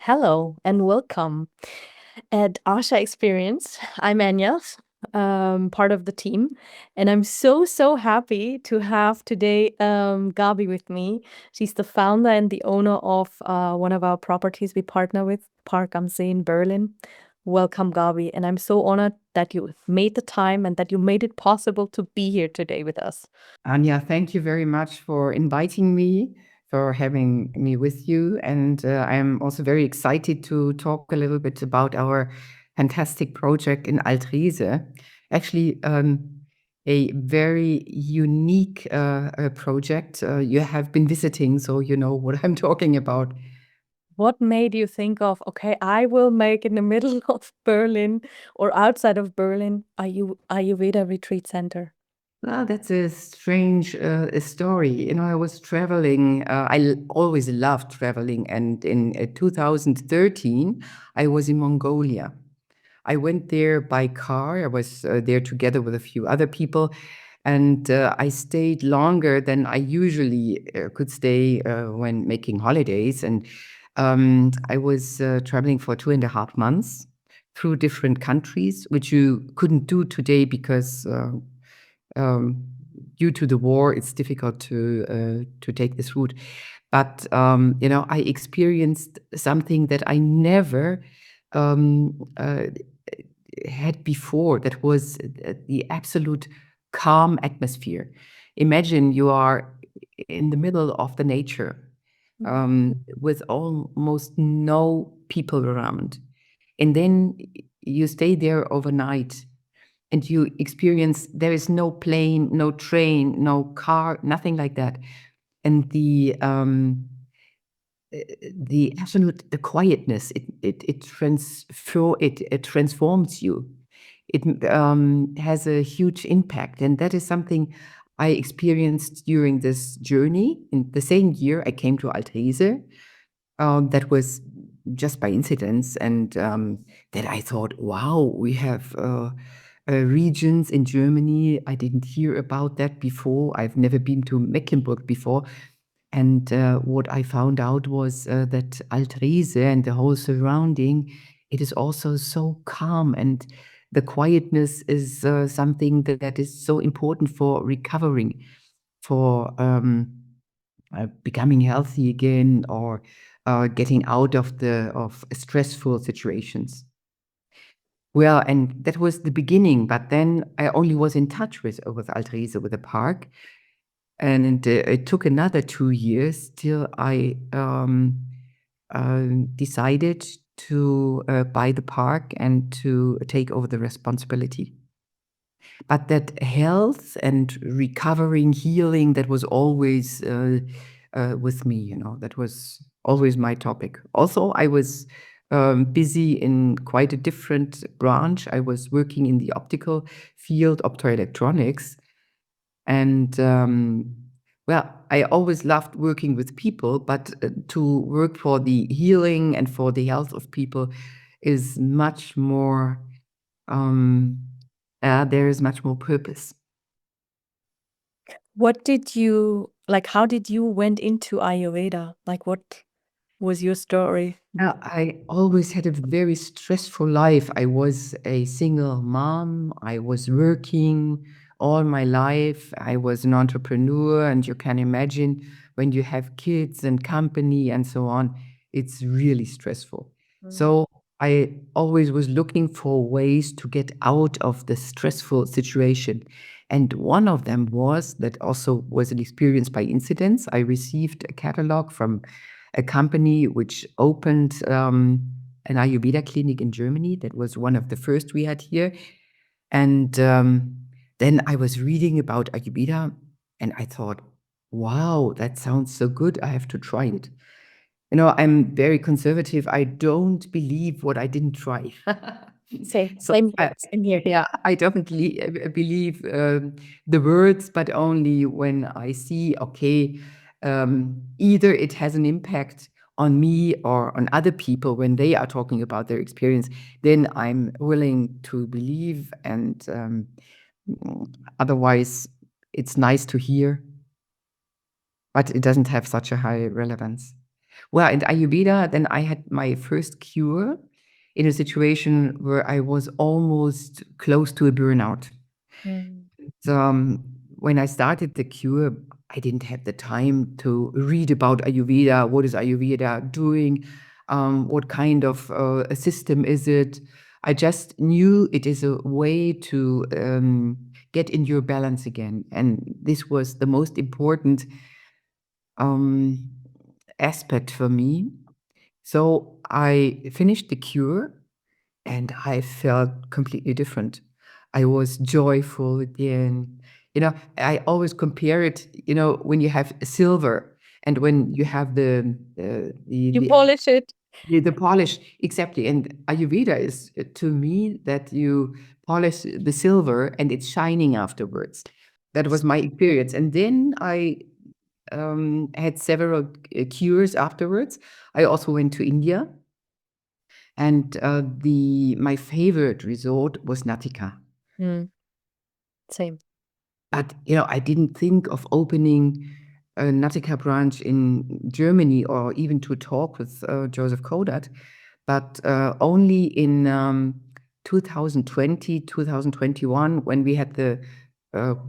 Hello and welcome at Asha Experience. I'm Anya, part of the team, and I'm so happy to have today Gabi with me. She's the founder and the owner of one of our properties we partner with, Park am See in Berlin. Welcome, Gabi, and I'm so honored that you made the time and that you made it possible to be here today with us. Anya, thank you very much for inviting me, for having me with you. And I'm also very excited to talk a little bit about our fantastic project in Altrese. Actually, a very unique project. You have been visiting, so you know what I'm talking about. What made you think of, okay, I will make in the middle of Berlin or outside of Berlin Ayurveda retreat center? Well, that's a strange story. You know, I was traveling. Always loved traveling, and in 2013, I was in Mongolia. I went there by car. I was there together with a few other people, and I stayed longer than I usually could stay when making holidays. And I was traveling for 2.5 months through different countries, which you couldn't do today because um, due to the war, it's difficult to take this route. But you know, I experienced something that I never had before. That was the absolute calm atmosphere. Imagine you are in the middle of the nature with almost no people around, and then you stay there overnight and you experience there is no plane, no train, no car, nothing like that. And the absolute the quietness it transforms you. It has a huge impact, and that is something I experienced during this journey. In the same year, I came to Altrese. That was just by incidence, and that I thought, wow, we have regions in Germany. I didn't hear about that before. I've never been to Mecklenburg before. And what I found out was that Altrese and the whole surrounding, it is also so calm, and the quietness is something that is so important for recovering, for becoming healthy again, or getting out of stressful situations. Well, and that was the beginning, but then I only was in touch with Altrese, with the park, and it took another 2 years till I decided to buy the park and to take over the responsibility. But that health and recovering, healing, that was always with me, you know, that was always my topic. Also, I was busy in quite a different branch. I was working in the optical field, optoelectronics. And well, I always loved working with people, but to work for the healing and for the health of people is much more, um, there is much more purpose. What did you like? How did you went into Ayurveda? Like, what was your story? Yeah, I always had a very stressful life. I was a single mom. I was working all my life. I was an entrepreneur, and you can imagine when you have kids and company and so on, it's really stressful. So I always was looking for ways to get out of the stressful situation. And one of them was that also was an experience by incidents. I received a catalog from a company which opened an Ayurveda clinic in Germany. That was one of the first we had here. And then I was reading about Ayurveda, and I thought, wow, that sounds so good. I have to try it. You know, I'm very conservative. I don't believe what I didn't try. So Same here. Same here. yeah, I definitely believe the words, but only when I see, okay, either it has an impact on me or on other people when they are talking about their experience, then I'm willing to believe. And otherwise, it's nice to hear, but it doesn't have such a high relevance. Well, in Ayurveda, then I had my first cure in a situation where I was almost close to a burnout. Mm. So, when I started the cure, I didn't have the time to read about Ayurveda. What is Ayurveda doing? What kind of a system is it? I just knew it is a way to get in your balance again. And this was the most important um, aspect for me. So I finished the cure and I felt completely different. I was joyful again. You know, I always compare it, you know, when you have silver and when you have You polish it. the polish, exactly. And Ayurveda is to me that you polish the silver and it's shining afterwards. That was my experience. And then I had several cures afterwards. I also went to India, and the my favorite resort was Natika. Mm. Same. But you know, I didn't think of opening a Natika branch in Germany or even to talk with Joseph Kodat, but only in 2020, 2021, when we had the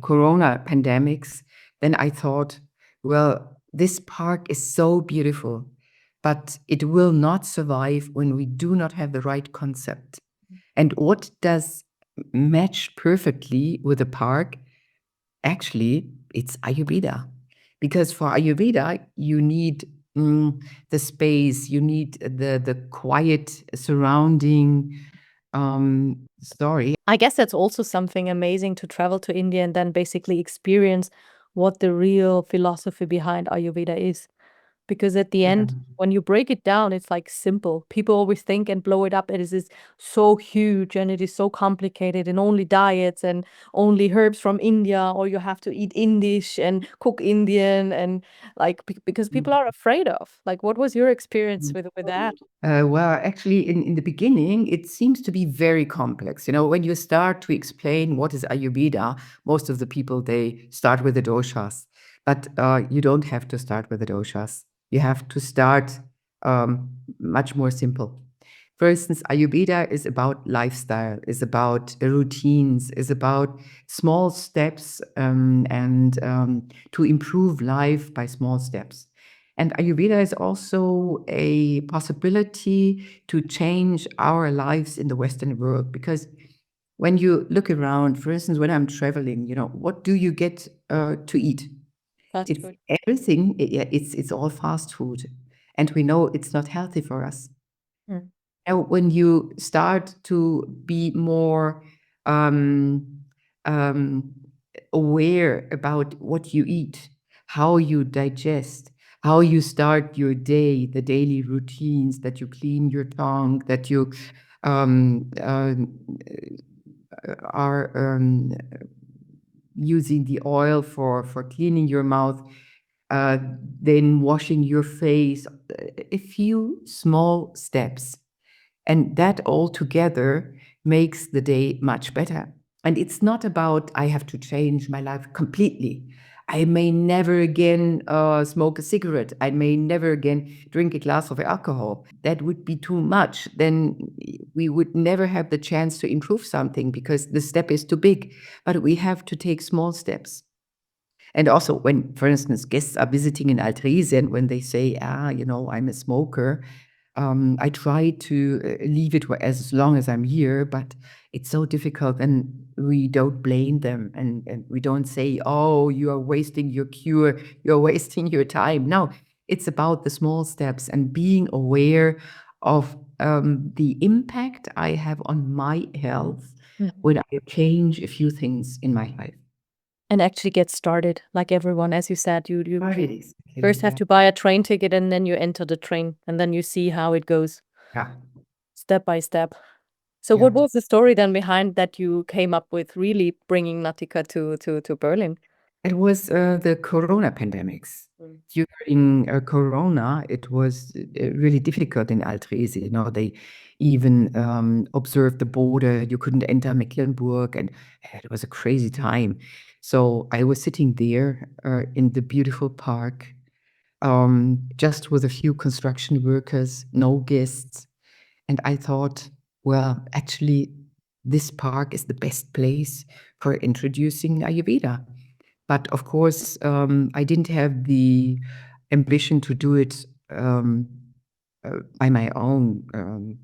Corona pandemics. Then I thought, well, this park is so beautiful, but it will not survive when we do not have the right concept. And what does match perfectly with the park? Actually, it's Ayurveda. Because for Ayurveda, you need the space, you need the quiet surrounding story. I guess that's also something amazing to travel to India and then basically experience what the real philosophy behind Ayurveda is. Because at the Yeah. end, when you break it down, it's like simple. People always think and blow it up. It is so huge and it is so complicated and only diets and only herbs from India, or you have to eat Indish and cook Indian and like because people are afraid of. Like, what was your experience with that? Well, actually, in the beginning, it seems to be very complex. You know, when you start to explain what is Ayurveda, most of the people they start with the doshas, but you don't have to start with the doshas. You have to start much more simple. For instance, Ayurveda is about lifestyle, is about routines, is about small steps and to improve life by small steps. And Ayurveda is also a possibility to change our lives in the Western world. Because when you look around, for instance, when I'm traveling, you know, what do you get to eat? Fast It's food. everything. Yeah, it's all fast food, and we know it's not healthy for us. Mm. And when you start to be more um, um, aware about what you eat, how you digest, how you start your day, the daily routines, that you clean your tongue, that you um, uh, are using the oil for cleaning your mouth, uh, then washing your face, a few small steps. And that all together makes the day much better. And it's not about, I have to change my life completely. I may never again smoke a cigarette. I may never again drink a glass of alcohol. That would be too much. Then we would never have the chance to improve something because the step is too big. But we have to take small steps. And also, when, for instance, guests are visiting in Altreisen, when they say, you know, I'm a smoker, I try to leave it as long as I'm here, but it's so difficult. And we don't blame them. And we don't say, oh, you are wasting your cure, you're wasting your time. No, it's about the small steps and being aware of the impact I have on my health Mhm. when I change a few things in my life. And actually get started, like everyone, as you said, you Right, exactly. first have to buy a train ticket and then you enter the train and then you see how it goes Yeah, step by step. So yeah. what was the story then behind that you came up with really bringing Natica to Berlin? It was the Corona pandemics. Mm. During Corona, it was really difficult in Altrese. You know, they even observed the border. You couldn't enter Mecklenburg, and it was a crazy time. So I was sitting there in the beautiful park, just with a few construction workers, no guests. And I thought, well, actually, this park is the best place for introducing Ayurveda. But of course, I didn't have the ambition to do it by my own.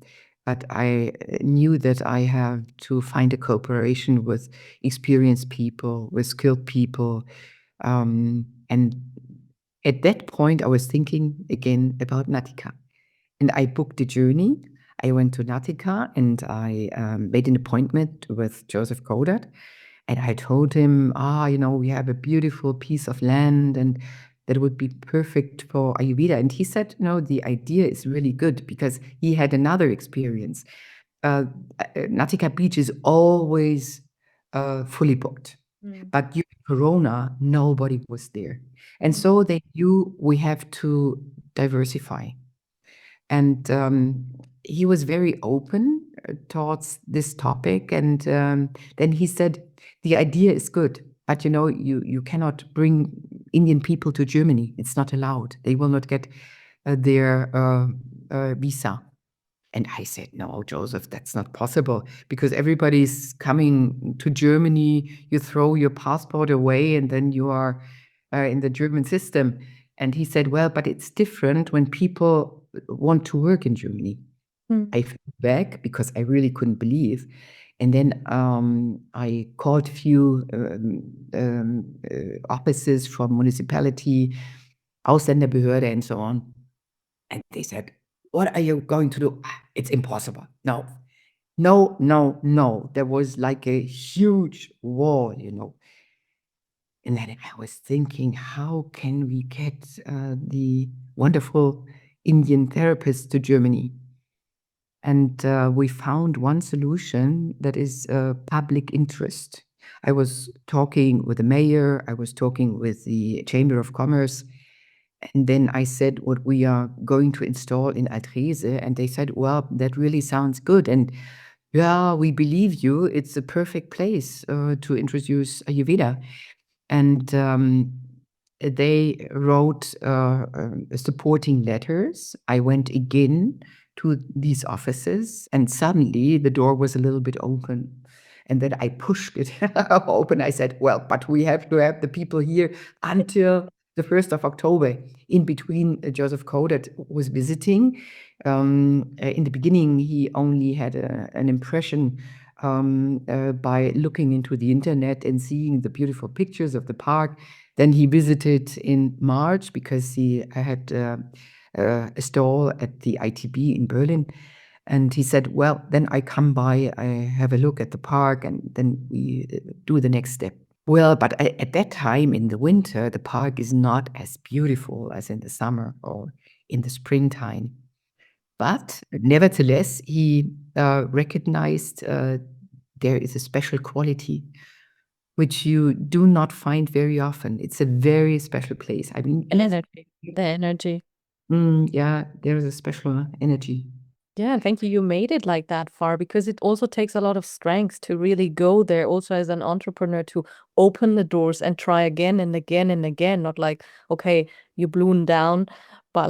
But I knew that I have to find a cooperation with experienced people, with skilled people. And at that point, I was thinking again about Natika. And I booked a journey. I went to Natica and I made an appointment with Joseph Godard. And I told him, we have a beautiful piece of land and that would be perfect for Ayurveda. And he said, no, the idea is really good because he had another experience. Natica Beach is always fully booked. Mm. But during Corona, nobody was there. And so they knew we have to diversify. And he was very open towards this topic. And then he said, the idea is good, but you cannot bring Indian people to Germany. It's not allowed. They will not get their visa. And I said, no, Joseph, that's not possible because everybody's coming to Germany. You throw your passport away and then you are in the German system. And he said, well, but it's different when people want to work in Germany. Mm. I flew back because I really couldn't believe. And then I called a few offices from municipality, Ausländerbehörde, and so on. And they said, what are you going to do? "Ah, it's impossible. No, no, no, no. There was like a huge wall. And then I was thinking, how can we get the wonderful Indian therapists to Germany? And we found one solution that is public interest. I was talking with the mayor, I was talking with the Chamber of Commerce, and then I said what we are going to install in Adrese, and they said, well, that really sounds good. And yeah, we believe you. It's a perfect place to introduce Ayurveda. And they wrote supporting letters. I went again to these offices, and suddenly the door was a little bit open. And then I pushed it open. I said, well, but we have to have the people here until the 1st of October. In between, Joseph Kodet was visiting. In the beginning, he only had an impression by looking into the internet and seeing the beautiful pictures of the park. Then he visited in March because he had a stall at the ITB in Berlin. And he said, well, then I come by, I have a look at the park, and then we do the next step. Well, but at that time in the winter, the park is not as beautiful as in the summer or in the springtime. But nevertheless, he recognized there is a special quality which you do not find very often. It's a very special place. I mean, Energy. The energy. yeah, there is a special energy. Yeah, and thank you. You made it like that far because it also takes a lot of strength to really go there, also as an entrepreneur, to open the doors and try again and again and again. Not like, okay, you blown down, but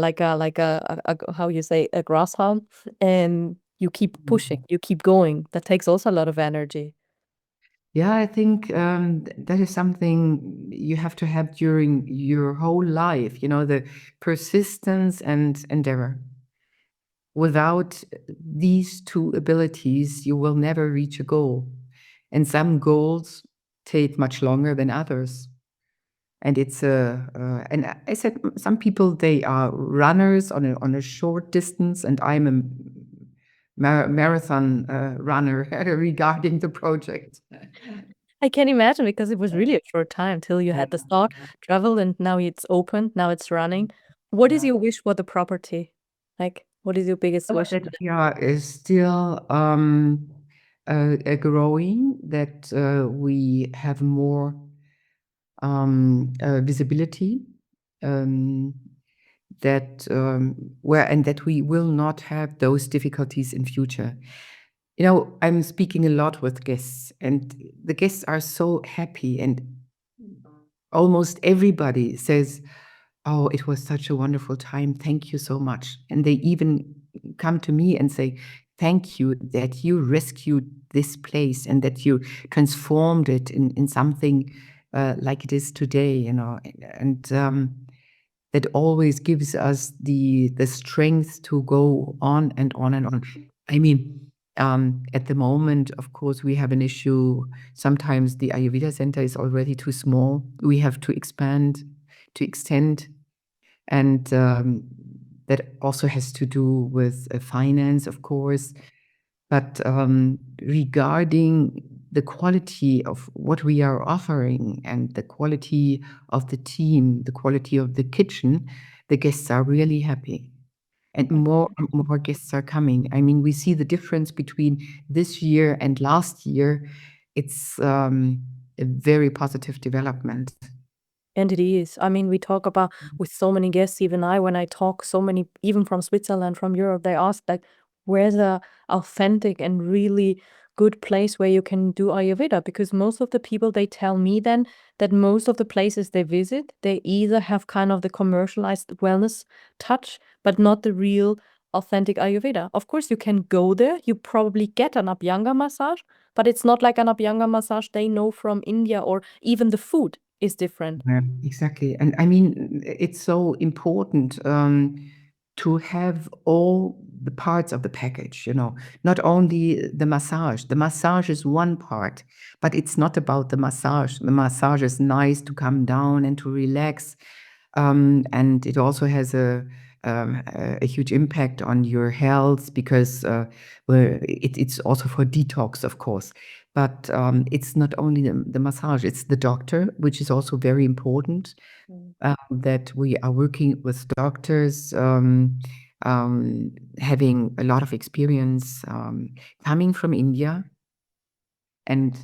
how you say, a grasshopper, and you keep pushing, you keep going. That takes also a lot of energy. Yeah, I think that is something you have to have during your whole life, the persistence and endeavor. Without these two abilities, you will never reach a goal. And some goals take much longer than others. And and I said, some people, they are runners on a short distance, and I'm a marathon runner regarding the project. I can imagine because it was really a short time till you had the start, travel, and now it's open, now it's running. What is your wish for the property? Like, what is your biggest wish? That we are is still growing, that we have more visibility, um, that and that we will not have those difficulties in future. I'm speaking a lot with guests, and the guests are so happy, and almost everybody says, Oh, it was such a wonderful time. Thank you so much. And they even come to me and say, thank you that you rescued this place and that you transformed it in something like it is today, you know. And that always gives us the strength to go on and on and on. I mean, at the moment, of course, we have an issue. Sometimes the Ayurveda center is already too small. We have to expand, to extend, and that also has to do with finance, of course. But regarding the quality of what we are offering and the quality of the team, the quality of the kitchen, the guests are really happy. And more guests are coming. I mean, we see the difference between this year and last year. It's a very positive development. And it is. I mean, we talk about with so many guests, even I, when I talk, so many, even from Switzerland, from Europe, they ask, like, where's a authentic and really good place where you can do Ayurveda? Because most of the people, they tell me then that most of the places they visit, they either have kind of the commercialized wellness touch, but not the real authentic Ayurveda. Of course, you can go there, you probably get an Abhyanga massage, but it's not like an Abhyanga massage they know from India, or even the food is different. Yeah, exactly. And I mean, it's so important to have all the parts of the package, you know, not only the massage. The massage is one part, but it's not about the massage. The massage is nice to come down and to relax. And it also has a huge impact on your health because well, it's also for detox, of course. But it's not only the massage, it's the doctor, which is also very important, that we are working with doctors, having a lot of experience, coming from India and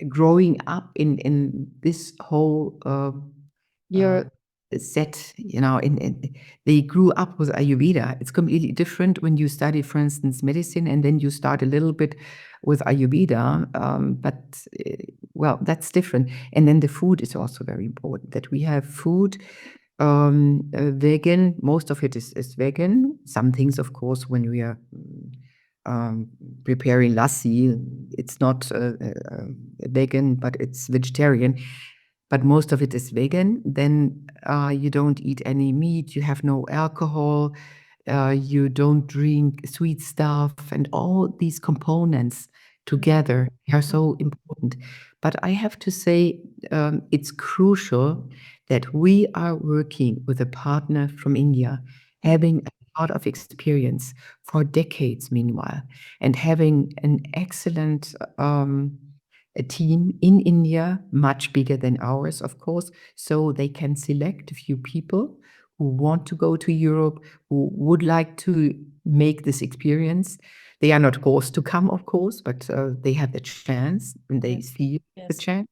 growing up in this whole uh, You're set, you know, they grew up with Ayurveda. It's completely different when you study, for instance, medicine, and then you start a little bit with Ayurveda. But well, that's different. And then the food is also very important. That we have food, vegan. Most of it is vegan. Some things, of course, when we are um, preparing lassi, it's not vegan, but it's vegetarian. But most of it is vegan. Then you don't eat any meat, you have no alcohol, you don't drink sweet stuff, and all these components together are so important. But I have to say, it's crucial that we are working with a partner from India, having a lot of experience for decades, meanwhile, and having an excellent a team in India, much bigger than ours, of course, so they can select a few people who want to go to Europe, who would like to make this experience. They are not forced to come, of course, but they have the chance and they yes, feel the yes. chance.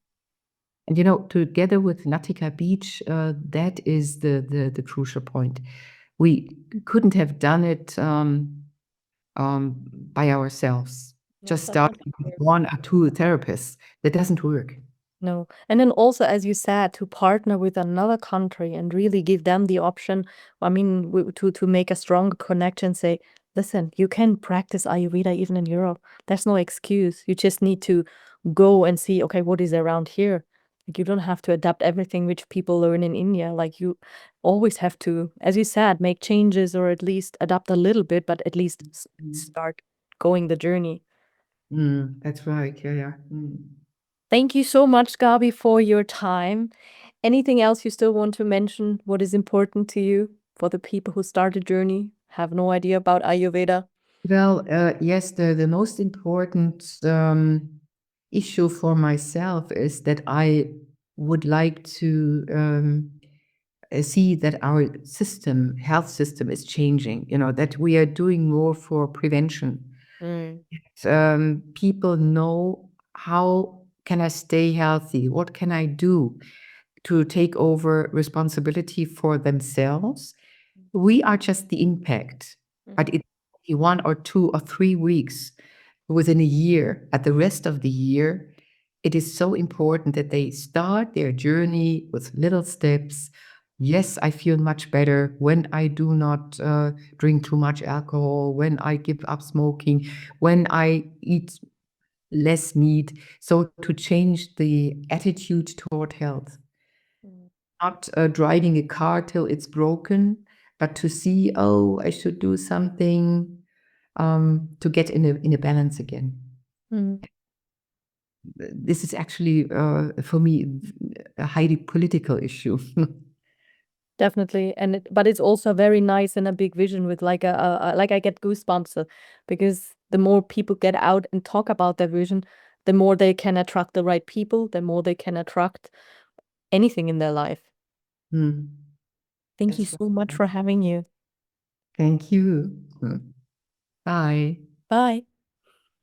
And you know, together with Natika Beach, that is the crucial point. We couldn't have done it by ourselves, No, just that doesn't starting with work. one or two therapists. That doesn't work. No. And then also, as you said, to partner with another country and really give them the option, I mean, to make a stronger connection, say, listen, you can practice Ayurveda even in Europe. There's no excuse. You just need to go and see, okay, what is around here. Like, you don't have to adapt everything which people learn in India. Like, you always have to, as you said, make changes or at least adapt a little bit, but at least Mm. start going the journey. That's right. Yeah, yeah. Thank you so much, Gabi, for your time. Anything else you still want to mention? What is important to you for the people who start a journey, have no idea about Ayurveda? Well, yes, the most important issue for myself is that I would like to see that our system, health system, is changing. You know, that we are doing more for prevention. Mm, People know how can I stay healthy? What can I do to take over responsibility for themselves? We are just the impact, but mhm, it's only 1 or 2 or 3 weeks within a year. At the rest of the year, it is so important that they start their journey with little steps, Yes, I feel much better when I do not drink too much alcohol, when I give up smoking, when I eat less meat. So to change the attitude toward health, Mm. not driving a car till it's broken, but to see, oh, I should do something to get in a balance again. Mm. This is actually, for me, a highly political issue. Definitely, and but it's also very nice and a big vision with like like I get goosebumps because the more people get out and talk about their vision, the more they can attract the right people, the more they can attract anything in their life. Hmm. Thank you That's so much right. for having you. Thank you. Bye. Bye.